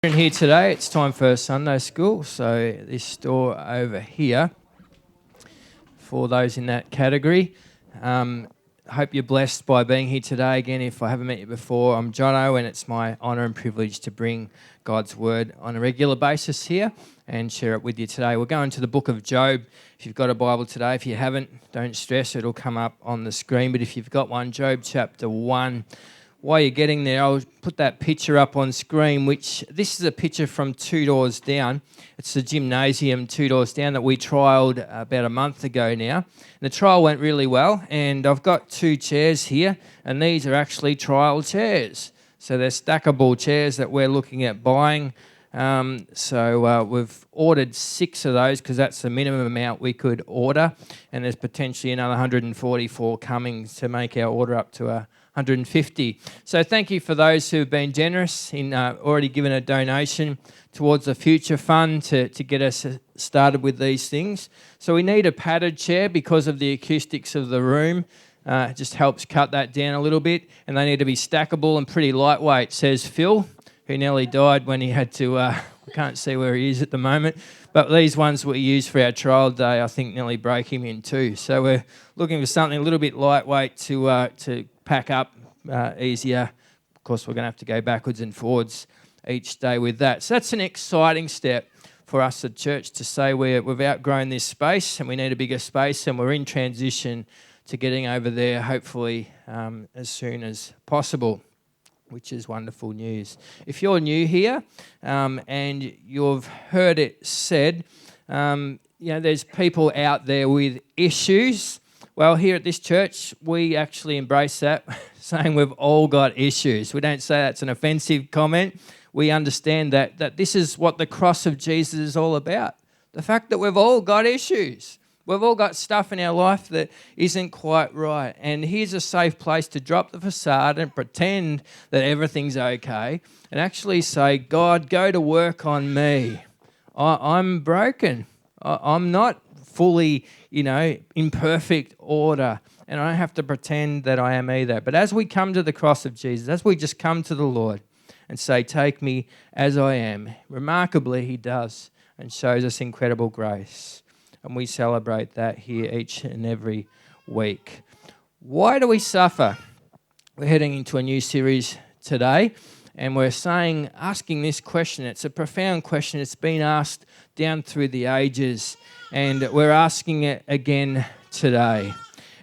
In here today, it's time for Sunday school, so this door over here for those in that category. Hope you're blessed by being here today. Again, if I haven't met you before, I'm Jono, and it's my honour and privilege to bring God's word on a regular basis here and share it with you today. We're going to the book of Job. If you've got a Bible today, if you haven't, don't stress, it'll come up on the screen. But if you've got one, Job chapter 1. While you're getting there, I'll put that picture up on screen, which this is a picture from 2 doors down. It's the gymnasium 2 doors down that we trialled about a month ago now. And the trial went really well, and I've got 2 chairs here, and these are actually trial chairs. So they're stackable chairs that we're looking at buying. So we've ordered 6 of those because that's the minimum amount we could order, and there's potentially another 144 coming to make our order up to 150. So thank you for those who have been generous in already given a donation towards the future fund to get us started with these things. So we need a padded chair because of the acoustics of the room. It just helps cut that down a little bit, and they need to be stackable and pretty lightweight, says Phil, who nearly died when he had to, we can't see where he is at the moment, but these ones we used for our trial day, I think nearly broke him in two. So we're looking for something a little bit lightweight to pack up easier. Of course, we're going to have to go backwards and forwards each day with that. So that's an exciting step for us at church to say we've outgrown this space and we need a bigger space, and we're in transition to getting over there hopefully as soon as possible, which is wonderful news. If you're new here and you've heard it said, there's people out there with issues. Well, here at this church, we actually embrace that, saying we've all got issues. We don't say that's an offensive comment. We understand that this is what the cross of Jesus is all about. The fact that we've all got issues. We've all got stuff in our life that isn't quite right. And here's a safe place to drop the facade and pretend that everything's okay and actually say, God, go to work on me. I'm broken. I'm not fully, in perfect order, and I don't have to pretend that I am either. But as we come to the cross of Jesus, as we just come to the Lord and say, take me as I am, remarkably he does and shows us incredible grace. And we celebrate that here each and every week. Why do we suffer? We're heading into a new series today, and we're asking this question. It's a profound question. It's been asked down through the ages, and we're asking it again today.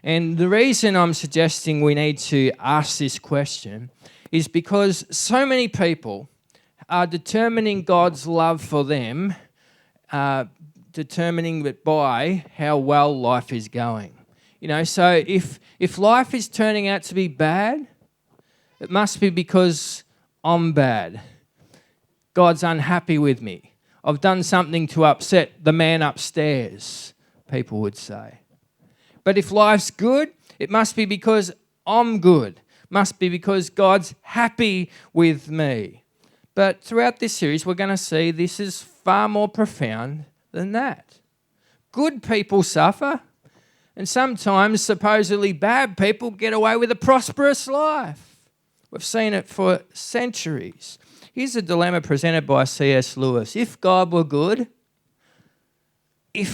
And the reason I'm suggesting we need to ask this question is because so many people are determining God's love for them, determining it by how well life is going. So if life is turning out to be bad, it must be because I'm bad. God's unhappy with me. I've done something to upset the man upstairs, people would say. But if life's good, it must be because I'm good. Must be because God's happy with me. But throughout this series, we're going to see this is far more profound than that. Good people suffer, and sometimes supposedly bad people get away with a prosperous life. We've seen it for centuries. Here's a dilemma presented by C.S. Lewis. If God were good, he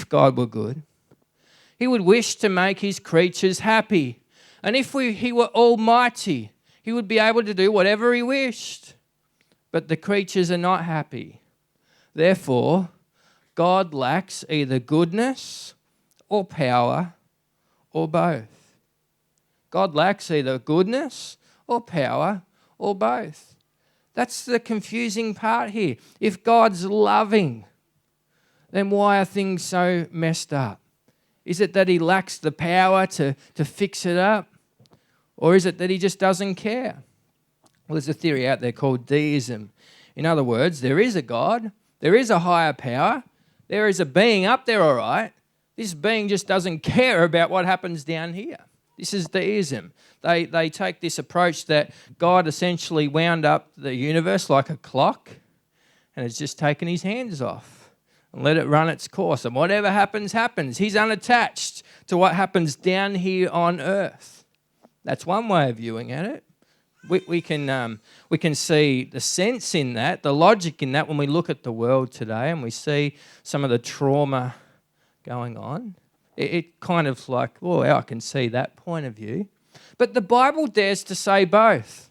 would wish to make his creatures happy. And if he were almighty, he would be able to do whatever he wished. But the creatures are not happy. Therefore, God lacks either goodness or power or both. God lacks either goodness or power or both. That's the confusing part here. If God's loving, then why are things so messed up? Is it that he lacks the power to fix it up? Or is it that he just doesn't care? Well, there's a theory out there called deism. In other words, there is a God, there is a higher power, there is a being up there, all right. This being just doesn't care about what happens down here. This is deism. They take this approach that God essentially wound up the universe like a clock and has just taken his hands off and let it run its course. And whatever happens, happens. He's unattached to what happens down here on earth. That's one way of viewing at it. We can see the sense in that, the logic in that when we look at the world today and we see some of the trauma going on. It kind of like, oh, I can see that point of view. But the Bible dares to say both.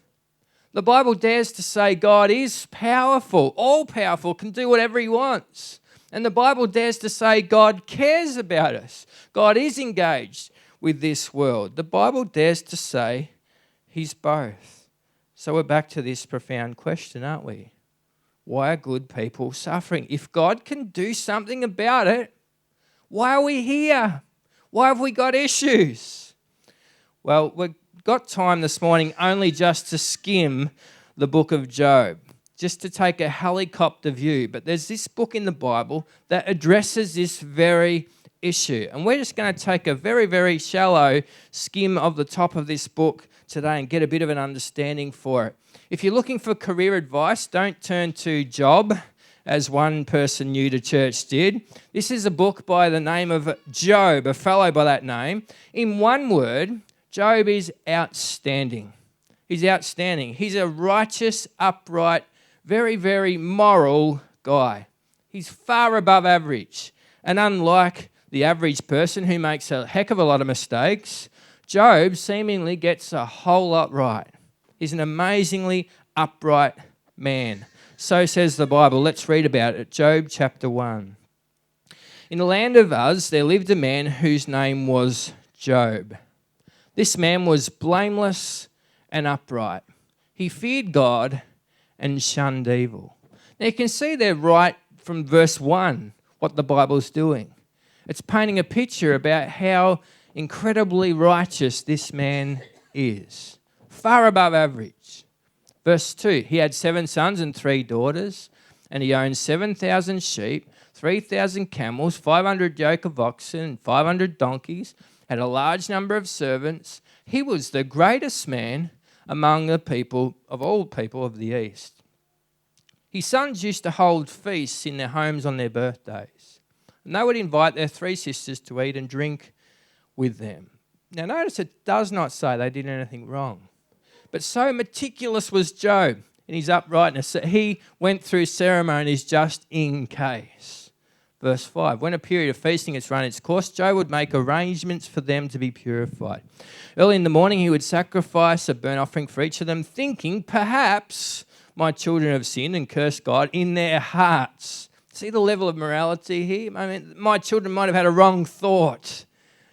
The Bible dares to say God is powerful, all-powerful, can do whatever he wants. And the Bible dares to say God cares about us. God is engaged with this world. The Bible dares to say he's both. So we're back to this profound question, aren't we? Why are good people suffering? If God can do something about it, why are we here? Why have we got issues? Well, we've got time this morning only just to skim the book of Job, just to take a helicopter view. But there's this book in the Bible that addresses this very issue. And we're just going to take a very, very shallow skim of the top of this book today and get a bit of an understanding for it. If you're looking for career advice, don't turn to Job, as one person new to church did. This is a book by the name of Job, a fellow by that name. In one word, Job is outstanding. He's outstanding. He's a righteous, upright, very, very moral guy. He's far above average. And unlike the average person who makes a heck of a lot of mistakes, Job seemingly gets a whole lot right. He's an amazingly upright man. So says the Bible. Let's read about it. Job chapter 1. In the land of Uz, there lived a man whose name was Job. This man was blameless and upright. He feared God and shunned evil. Now you can see there right from verse 1 what the Bible's doing. It's painting a picture about how incredibly righteous this man is. Far above average. Verse 2, he had 7 sons and 3 daughters, and he owned 7,000 sheep, 3,000 camels, 500 yoke of oxen, and 500 donkeys, had a large number of servants. He was the greatest man among the people of all people of the East. His sons used to hold feasts in their homes on their birthdays, and they would invite their 3 sisters to eat and drink with them. Now notice it does not say they did anything wrong. But so meticulous was Job in his uprightness that he went through ceremonies just in case. Verse 5, when a period of feasting has run its course, Job would make arrangements for them to be purified. Early in the morning he would sacrifice a burnt offering for each of them, thinking, perhaps my children have sinned and cursed God in their hearts. See the level of morality here? I mean, my children might have had a wrong thought.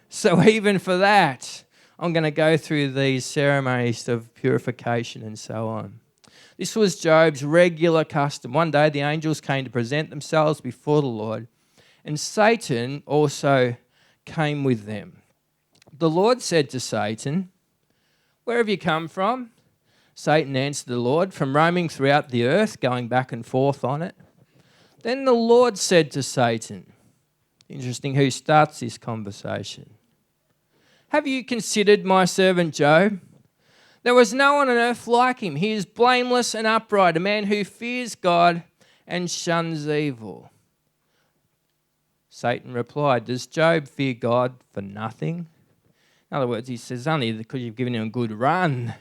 So even for that, I'm going to go through these ceremonies of purification and so on. This was Job's regular custom. One day the angels came to present themselves before the Lord, and Satan also came with them. The Lord said to Satan, "Where have you come from?" Satan answered the Lord, "From roaming throughout the earth, going back and forth on it." Then the Lord said to Satan, interesting who starts this conversation, "Have you considered my servant Job? There was no one on earth like him. He is blameless and upright, a man who fears God and shuns evil." Satan replied, "Does Job fear God for nothing?" In other words, he says, only because you've given him a good run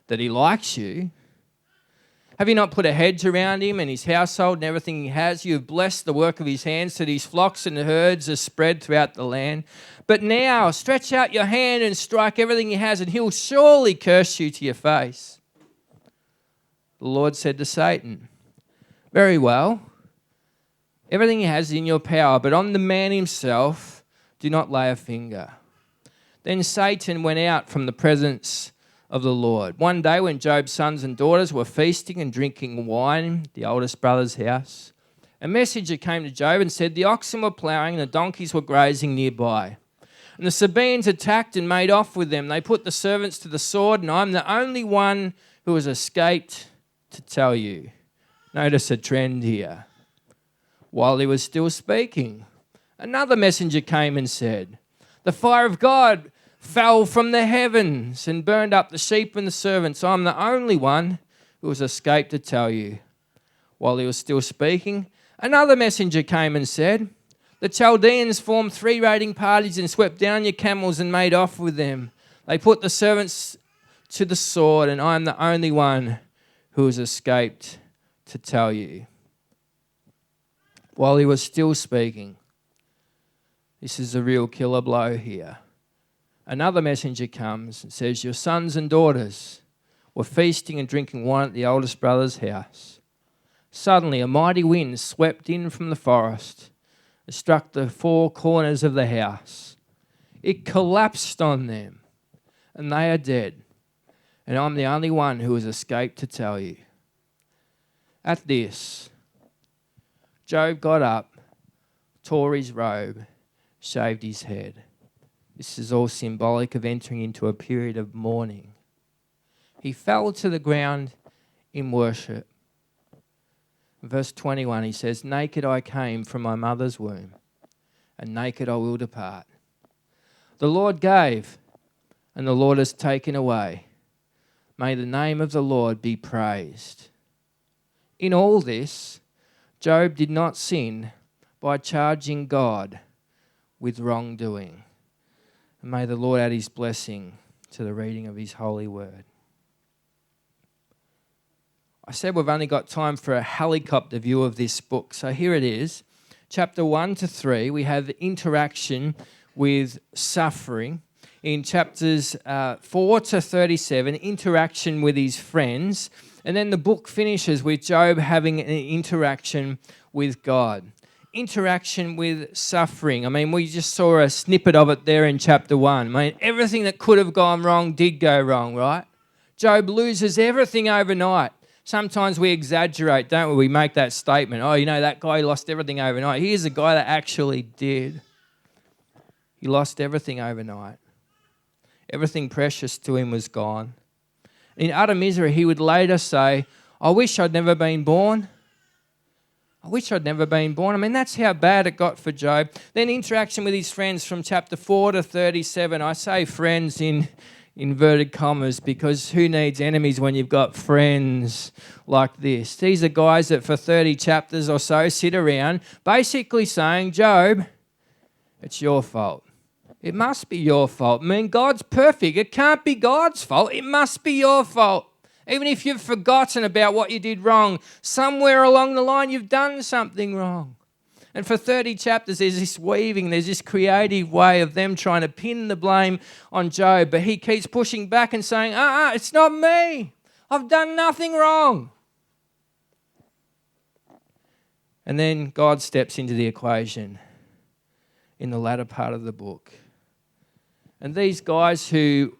that he likes you. "Have you not put a hedge around him and his household and everything he has? You have blessed the work of his hands, so that his flocks and herds are spread throughout the land. But now stretch out your hand and strike everything he has, and he'll surely curse you to your face." The Lord said to Satan, "Very well, everything he has is in your power, but on the man himself do not lay a finger." Then Satan went out from the presence of the Lord. One day when Job's sons and daughters were feasting and drinking wine at the oldest brother's house, a messenger came to Job and said, "The oxen were ploughing and the donkeys were grazing nearby. And the Sabaeans attacked and made off with them. They put the servants to the sword, and I'm the only one who has escaped to tell you." Notice a trend here. While he was still speaking, another messenger came and said, "The fire of God fell from the heavens and burned up the sheep and the servants. I'm the only one who has escaped to tell you." While he was still speaking, another messenger came and said, "The Chaldeans formed 3 raiding parties and swept down your camels and made off with them. They put the servants to the sword, and I am the only one who has escaped to tell you." While he was still speaking, this is a real killer blow here. Another messenger comes and says, "Your sons and daughters were feasting and drinking wine at the oldest brother's house. Suddenly a mighty wind swept in from the forest and struck the four corners of the house. It collapsed on them, and they are dead. And I'm the only one who has escaped to tell you." At this, Job got up, tore his robe, shaved his head. This is all symbolic of entering into a period of mourning. He fell to the ground in worship. Verse 21, he says, "Naked I came from my mother's womb, and naked I will depart. The Lord gave, and the Lord has taken away. May the name of the Lord be praised." In all this, Job did not sin by charging God with wrongdoing. And may the Lord add his blessing to the reading of his holy word. I said we've only got time for a helicopter view of this book. So here it is. Chapter 1 to 3, we have the interaction with suffering. In chapters 4 to 37, interaction with his friends. And then the book finishes with Job having an interaction with God. Interaction with suffering. I mean, we just saw a snippet of it there in chapter 1. I mean, everything that could have gone wrong did go wrong, right? Job loses everything overnight. Sometimes we exaggerate, don't we? We make that statement, "Oh, you know, that guy lost everything overnight." Here's a guy that actually did. He lost everything overnight. Everything precious to him was gone. In utter misery, he would later say, "I wish I'd never been born. I wish I'd never been born." I mean, that's how bad it got for Job. Then interaction with his friends from chapter 4 to 37. I say friends in inverted commas because who needs enemies when you've got friends like this? These are guys that for 30 chapters or so sit around basically saying, "Job, it's your fault. It must be your fault. I mean, God's perfect. It can't be God's fault. It must be your fault. Even if you've forgotten about what you did wrong, somewhere along the line you've done something wrong." And for 30 chapters, there's this weaving, there's this creative way of them trying to pin the blame on Job. But he keeps pushing back and saying, "It's not me. I've done nothing wrong." And then God steps into the equation in the latter part of the book. And these guys who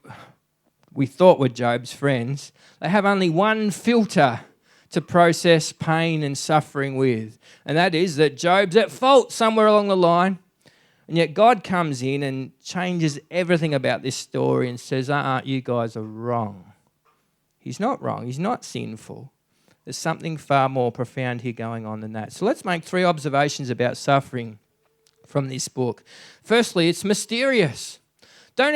we thought were Job's friends, they have only one filter to process pain and suffering with. And that is that Job's at fault somewhere along the line. And yet God comes in and changes everything about this story and says, "You guys are wrong." He's not wrong. He's not sinful. There's something far more profound here going on than that. So let's make 3 observations about suffering from this book. Firstly, it's mysterious. Don't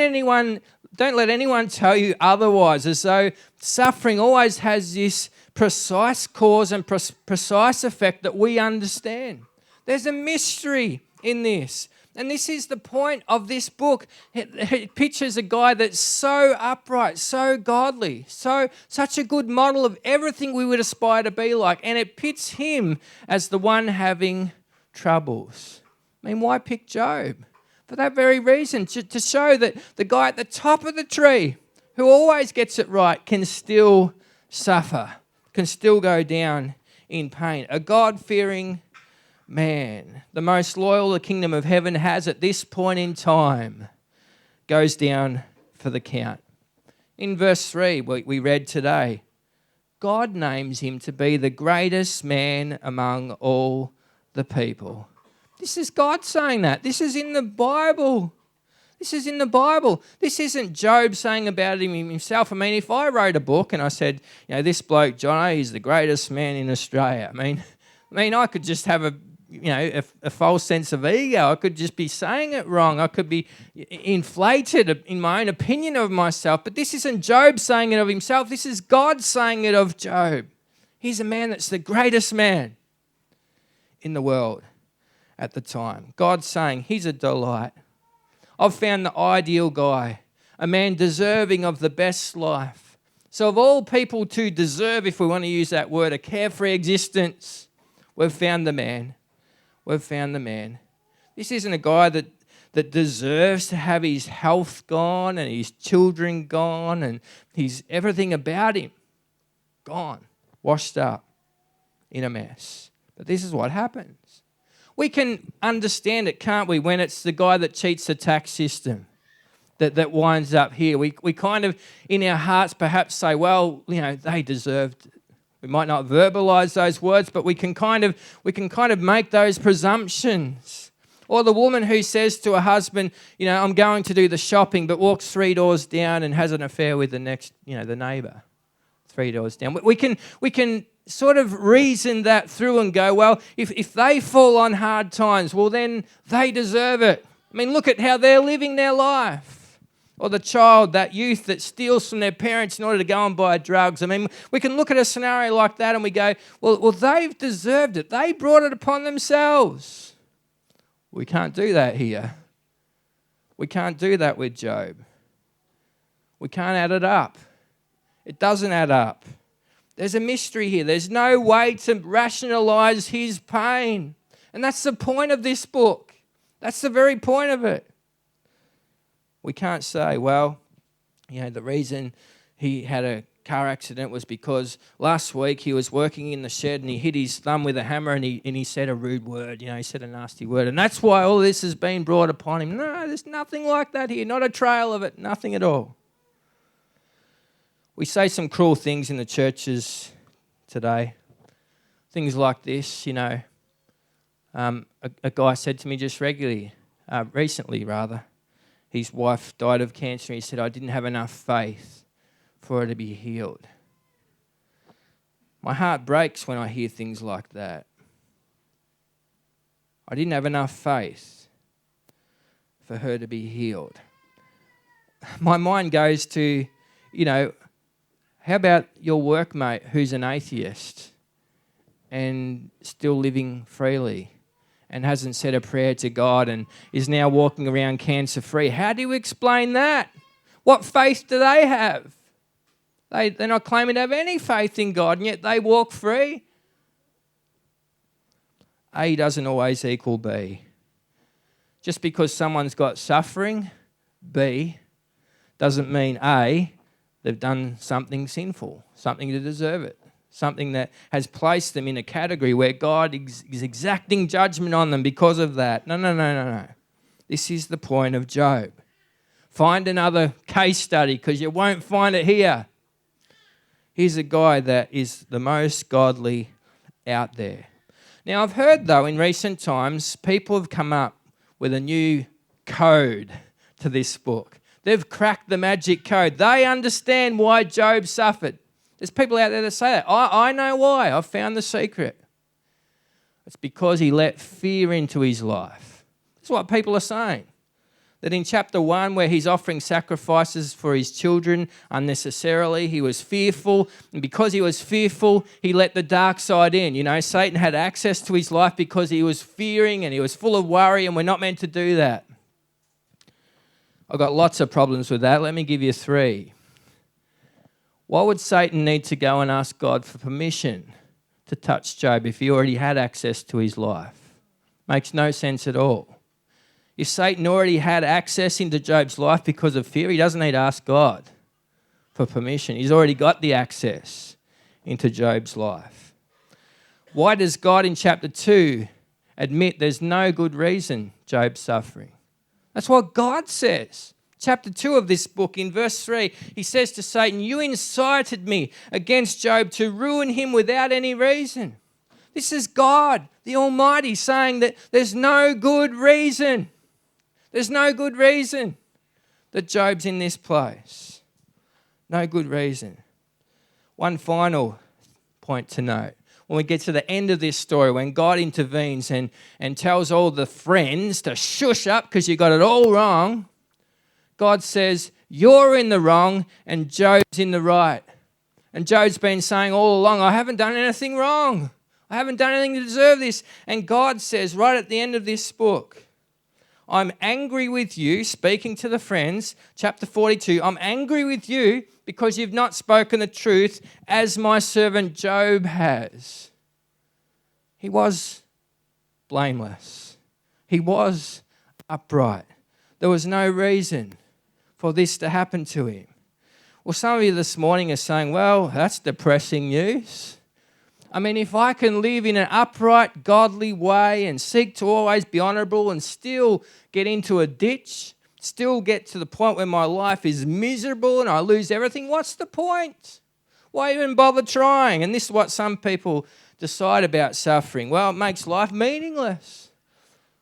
let anyone tell you otherwise, as though suffering always has this precise cause and precise effect that we understand. There's a mystery in this. And this is the point of this book. It pictures a guy that's so upright, so godly, such a good model of everything we would aspire to be like. And it pits him as the one having troubles. I mean, why pick Job? For that very reason, to show that the guy at the top of the tree, who always gets it right, can still suffer, can still go down in pain. A God-fearing man, the most loyal the kingdom of heaven has at this point in time, goes down for the count. In verse 3, we read today, God names him to be the greatest man among all the people. This is God saying that. This is in the Bible. This is in the Bible. This isn't Job saying about him himself. I mean, if I wrote a book and I said, this bloke, Jono, he's the greatest man in Australia. I mean, I could just have a false sense of ego. I could just be saying it wrong. I could be inflated in my own opinion of myself. But this isn't Job saying it of himself. This is God saying it of Job. He's a man that's the greatest man in the world at the time. God's saying he's a delight. I've found the ideal guy, a man deserving of the best life, So of all people to deserve, if we want to use that word, a carefree existence, we've found the man. We've found the man. This isn't a guy that deserves to have his health gone and his children gone and everything about him gone, washed up in a mess. But this is what happens. We can understand it, can't we, when it's the guy that cheats the tax system that winds up here. We kind of, in our hearts, perhaps say, well, they deserved it. We might not verbalise those words, but we can kind of make those presumptions. Or the woman who says to her husband, I'm going to do the shopping, but walks 3 doors down and has an affair with the next, the neighbour, 3 doors down. We can sort of reason that through and go, well, if they fall on hard times, well, then they deserve it. I mean, look at how they're living their life. Or the child, that youth that steals from their parents in order to go and buy drugs. I mean, we can look at a scenario like that and we go, well, they've deserved it. They brought it upon themselves. We can't do that here. We can't do that with Job. We can't add it up. It doesn't add up. There's a mystery here. There's no way to rationalise his pain. And that's the point of this book. That's the very point of it. We can't say, well, the reason he had a car accident was because last week he was working in the shed and he hit his thumb with a hammer and he said a rude word, he said a nasty word. And that's why all this has been brought upon him. No, there's nothing like that here. Not a trail of it. Nothing at all. We say some cruel things in the churches today. Things like this, a guy said to me just recently, his wife died of cancer and he said, I didn't have enough faith for her to be healed. My heart breaks when I hear things like that. I didn't have enough faith for her to be healed. My mind goes to, how about your workmate who's an atheist and still living freely and hasn't said a prayer to God and is now walking around cancer-free? How do you explain that? What faith do they have? They're not claiming to have any faith in God, and yet they walk free. A doesn't always equal B. Just because someone's got suffering, B, doesn't mean A, they've done something sinful, something to deserve it. Something that has placed them in a category where God is exacting judgment on them because of that. No. This is the point of Job. Find another case study because you won't find it here. Here's a guy that is the most godly out there. Now, I've heard, though, in recent times, people have come up with a new code to this book. They've cracked the magic code. They understand why Job suffered. There's people out there that say that. I know why. I've found the secret. It's because he let fear into his life. That's what people are saying. That in chapter 1, where he's offering sacrifices for his children unnecessarily, he was fearful. And because he was fearful, he let the dark side in. Satan had access to his life because he was fearing and he was full of worry, and we're not meant to do that. I've got lots of problems with that. Let me give you 3. Why would Satan need to go and ask God for permission to touch Job if he already had access to his life? Makes no sense at all. If Satan already had access into Job's life because of fear, he doesn't need to ask God for permission. He's already got the access into Job's life. Why does God in chapter 2 admit there's no good reason Job's suffering? That's what God says. Chapter 2 of this book, in verse 3, he says to Satan, you incited me against Job to ruin him without any reason. This is God, the Almighty, saying that there's no good reason. There's no good reason that Job's in this place. No good reason. One final point to note. When we get to the end of this story, when God intervenes and tells all the friends to shush up because you got it all wrong, God says, you're in the wrong and Job's in the right. And Job's been saying all along, I haven't done anything wrong. I haven't done anything to deserve this. And God says right at the end of this book, I'm angry with you, speaking to the friends, chapter 42, I'm angry with you because you've not spoken the truth as my servant Job has. He was blameless. He was upright. There was no reason for this to happen to him. Well, some of you this morning are saying, well, that's depressing news. I mean, if I can live in an upright, godly way and seek to always be honourable and still get into a ditch, still get to the point where my life is miserable and I lose everything, what's the point? Why even bother trying? And this is what some people decide about suffering. Well, it makes life meaningless.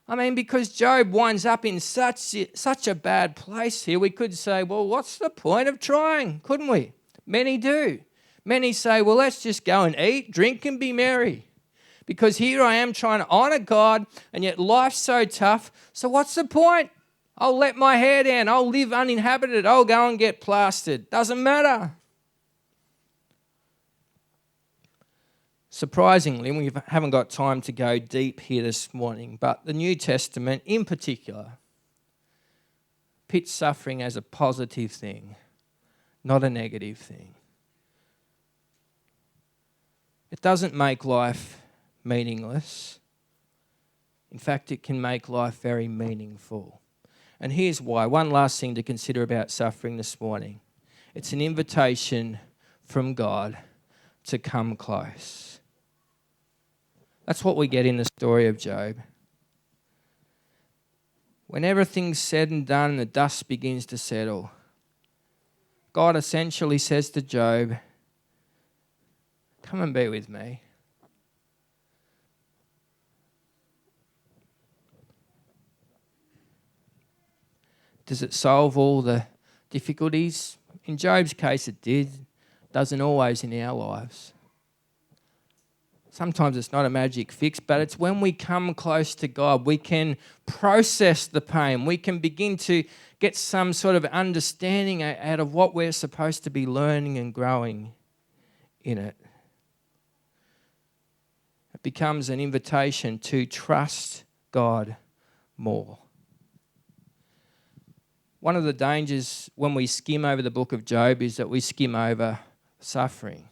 I mean, because Job winds up in such a bad place here, we could say, well, what's the point of trying? Couldn't we? Many do. Many say, well, let's just go and eat, drink and be merry. Because here I am trying to honour God and yet life's so tough. So what's the point? I'll let my hair down. I'll live uninhabited. I'll go and get plastered. Doesn't matter. Surprisingly, we haven't got time to go deep here this morning, but the New Testament in particular pits suffering as a positive thing, not a negative thing. It doesn't make life meaningless. In fact, it can make life very meaningful. And here's why. One last thing to consider about suffering this morning. It's an invitation from God to come close. That's what we get in the story of Job. When everything's said and done and the dust begins to settle, God essentially says to Job, come and be with me. Does it solve all the difficulties? In Job's case it did. Doesn't always in our lives. Sometimes it's not a magic fix, but it's when we come close to God, we can process the pain. We can begin to get some sort of understanding out of what we're supposed to be learning and growing in it. It becomes an invitation to trust God more. One of the dangers when we skim over the book of Job is that we skim over suffering.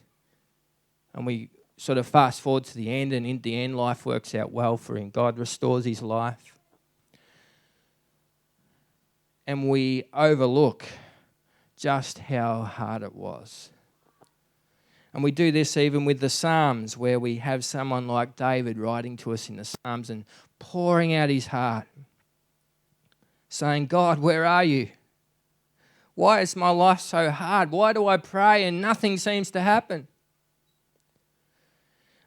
And we sort of fast forward to the end, and in the end life works out well for him. God restores his life. And we overlook just how hard it was. And we do this even with the Psalms, where we have someone like David writing to us in the Psalms and pouring out his heart, saying, God, where are you? Why is my life so hard? Why do I pray and nothing seems to happen?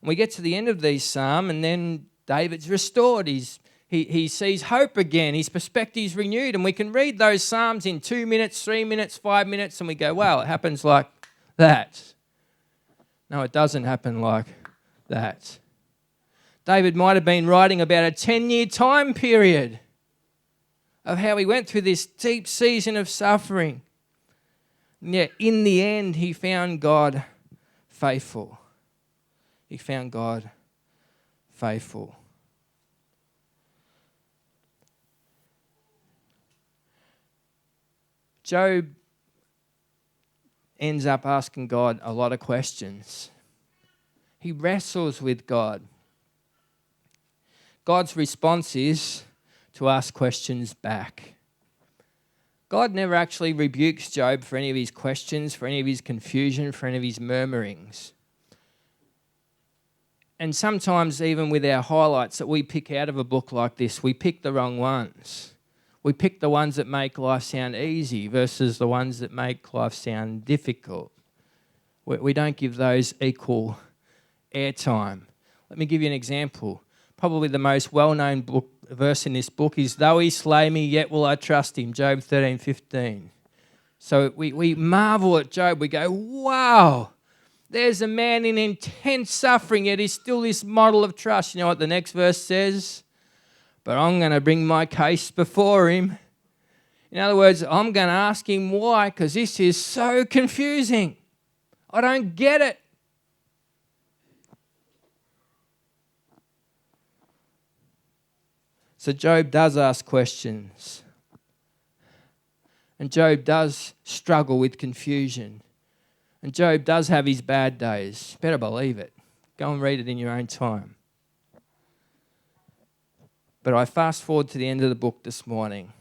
And we get to the end of these Psalms, and then David's restored. He sees hope again. His perspective's renewed. And we can read those Psalms in 2 minutes, 3 minutes, 5 minutes, and we go, wow, it happens like that. No, it doesn't happen like that. David might have been writing about a 10-year time period of how he went through this deep season of suffering. And yet, in the end, he found God faithful. He found God faithful. Job ends up asking God a lot of questions. He wrestles with God. God's response is to ask questions back. God never actually rebukes Job for any of his questions, for any of his confusion, for any of his murmurings. And sometimes even with our highlights that we pick out of a book like this, we pick the wrong ones. We pick the ones that make life sound easy versus the ones that make life sound difficult. We don't give those equal airtime. Let me give you an example. Probably the most well-known verse in this book is, though he slay me, yet will I trust him, Job 13:15. So we marvel at Job. We go, wow, there's a man in intense suffering, yet he's still this model of trust. You know what the next verse says? But I'm going to bring my case before him. In other words, I'm going to ask him why, because this is so confusing. I don't get it. So Job does ask questions. And Job does struggle with confusion. And Job does have his bad days. Better believe it. Go and read it in your own time. But I fast forward to the end of the book this morning.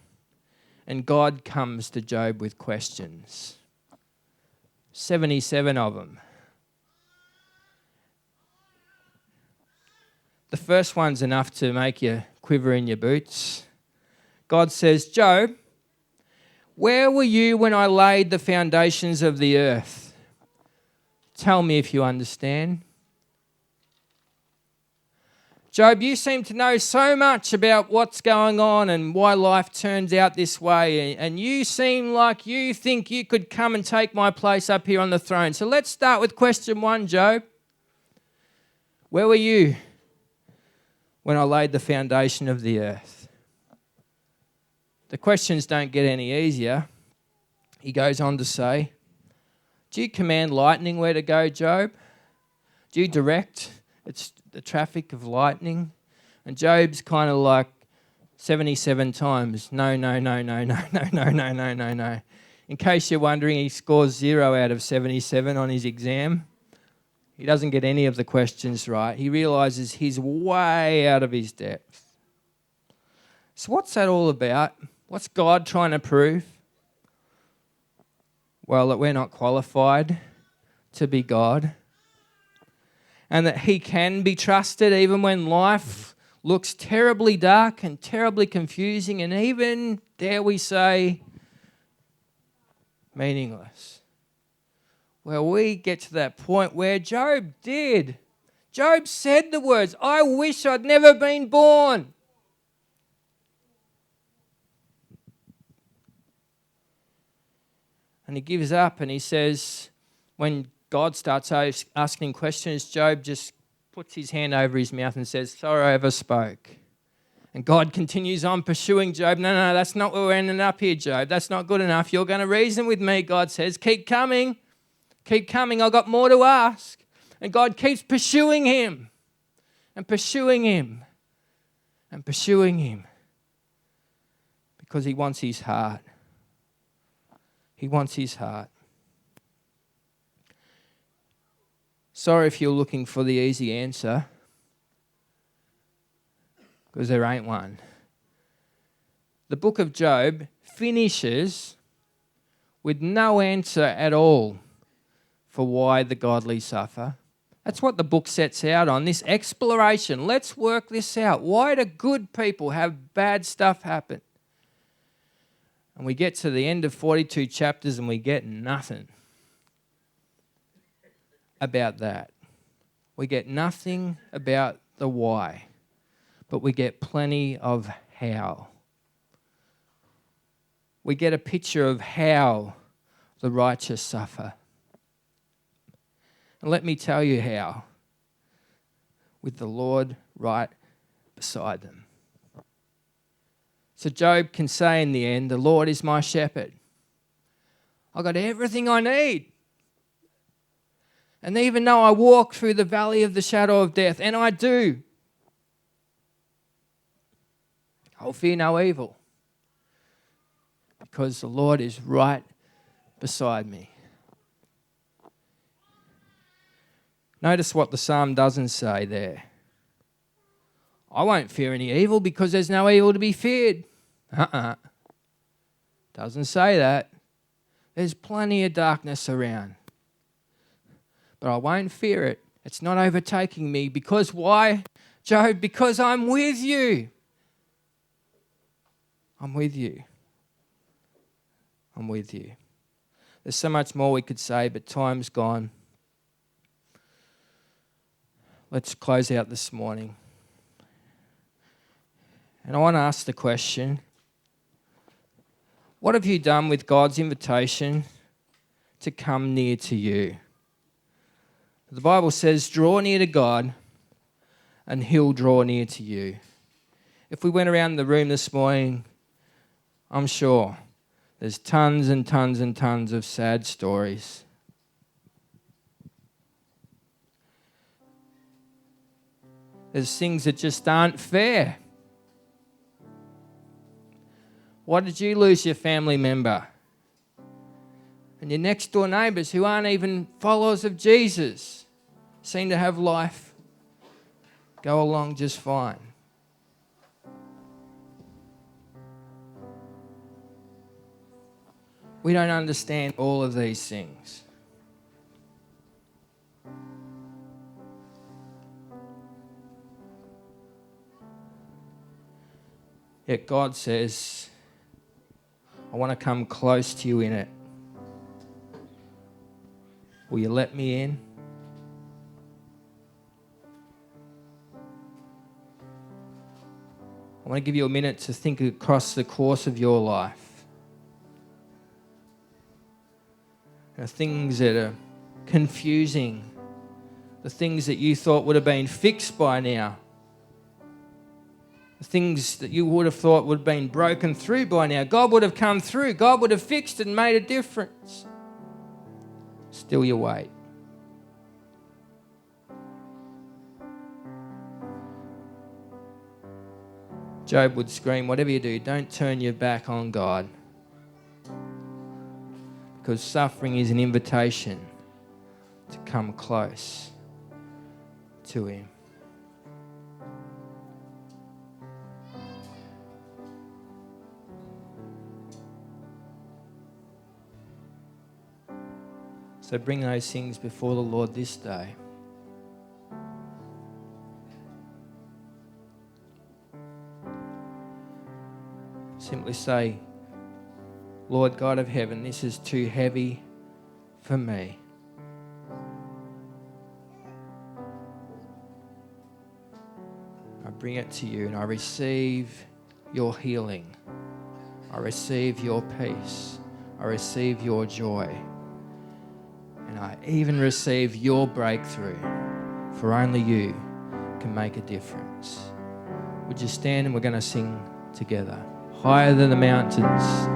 And God comes to Job with questions. 77 of them. The first one's enough to make you quiver in your boots. God says, Job, where were you when I laid the foundations of the earth? Tell me if you understand. Job, you seem to know so much about what's going on and why life turns out this way, and you seem like you think you could come and take my place up here on the throne. So let's start with question 1, Job. Where were you when I laid the foundation of the earth? The questions don't get any easier. He goes on to say, do you command lightning where to go, Job? Do you direct the traffic of lightning? And Job's kind of like 77 times, no, no, no, no, no, no, no, no, no, no, no. In case you're wondering, he scores 0 out of 77 on his exam. He doesn't get any of the questions right. He realises he's way out of his depth. So what's that all about? What's God trying to prove? Well, that we're not qualified to be God. And that he can be trusted even when life looks terribly dark and terribly confusing and even, dare we say, meaningless. Well, we get to that point where Job did. Job said the words, I wish I'd never been born. And he gives up and he says, when God starts asking questions, Job just puts his hand over his mouth and says, sorry I ever spoke. And God continues on pursuing Job. No, that's not where we're ending up here, Job. That's not good enough. You're going to reason with me, God says. Keep coming. Keep coming. I've got more to ask. And God keeps pursuing him and pursuing him and pursuing him because he wants his heart. He wants his heart. Sorry if you're looking for the easy answer, because there ain't one. The book of Job finishes with no answer at all for why the godly suffer. That's what the book sets out on, this exploration. Let's work this out. Why do good people have bad stuff happen? And we get to the end of 42 chapters and we get nothing about that. We get nothing about the why, but we get plenty of how. We get a picture of how the righteous suffer. And let me tell you how. With the Lord right beside them. So Job can say in the end, the Lord is my shepherd. I've got everything I need. And even though I walk through the valley of the shadow of death, and I do, I'll fear no evil. Because the Lord is right beside me. Notice what the psalm doesn't say there. I won't fear any evil because there's no evil to be feared. Doesn't say that. There's plenty of darkness around. But I won't fear it. It's not overtaking me. Because why, Job? Because I'm with you. I'm with you. I'm with you. There's so much more we could say, but time's gone. Let's close out this morning. And I want to ask the question, what have you done with God's invitation to come near to you? The Bible says, draw near to God and he'll draw near to you. If we went around the room this morning, I'm sure there's tons and tons and tons of sad stories. There's things that just aren't fair. Why did you lose your family member? And your next door neighbours who aren't even followers of Jesus seem to have life go along just fine. We don't understand all of these things. Yet God says, I want to come close to you in it. Will you let me in? I want to give you a minute to think across the course of your life. The things that are confusing, the things that you thought would have been fixed by now, the things that you would have thought would have been broken through by now. God would have come through. God would have fixed and made a difference. Still you wait. Job would scream, whatever you do, don't turn your back on God. Because suffering is an invitation to come close to Him. So bring those things before the Lord this day. Simply say, Lord God of heaven, this is too heavy for me. I bring it to you and I receive your healing. I receive your peace. I receive your joy. And I even receive your breakthrough, for only you can make a difference. Would you stand and we're going to sing together. Higher than the mountains.